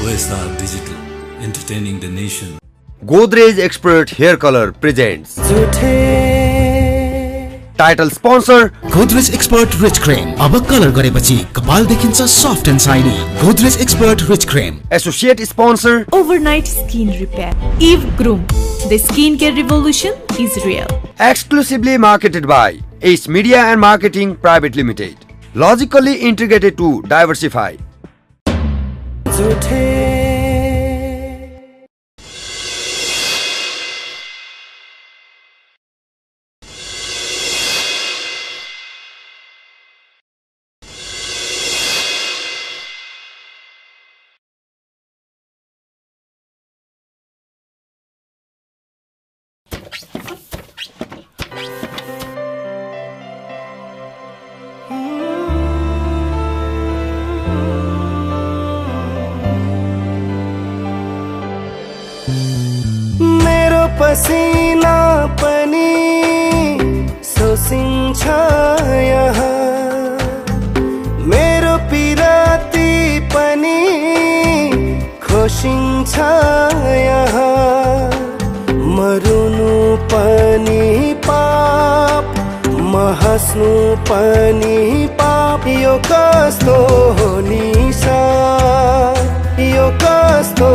OSR Digital, entertaining the nation. Godrej Expert Hair Color presents Title sponsor Godrej Expert Rich Cream. अब colour गरेपछि कपाल देखिन्छ soft and shiny. Godrej Expert Rich Cream. Associate sponsor Overnight Skin Repair. Eve Groom. The skincare revolution is real. Exclusively marketed by Ace Media and Marketing Private Limited. Logically integrated to diversify. मेरो पसीना पनि सोसिन्छ यहाँ, मेरो पिराती पनि खोसिन्छ यहाँ, मरुनु पनि पाप, महस्नु पनि पाप. यो कस्तो हो निशा, यो कस्तो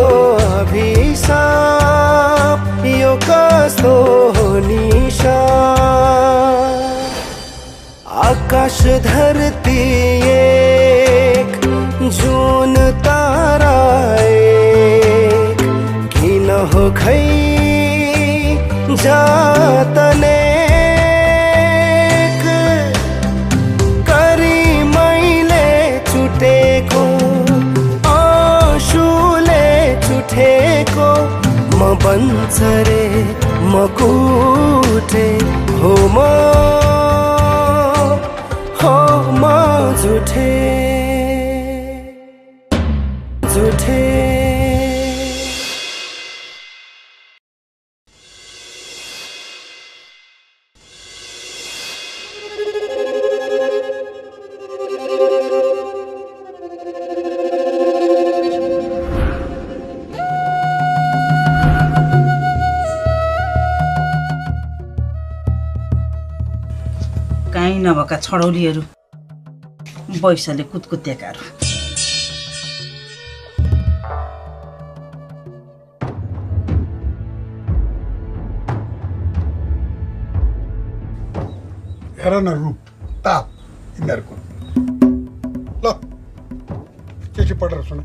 अभिशाप, यो कस्तो हो निशा. आकाश धरती एक, जुन तारा एक, किन हो खै जातने करी मैले छुटेको, आँसुले छुटेको, म बन्चरे म कुटे हो म झुठे झुठे. काहीँ नभएका छडौलीहरू, बैसले कुदकुत्याकाहरू. हेर न रूप ताप यिनीहरूको. ल के पढेर सुन.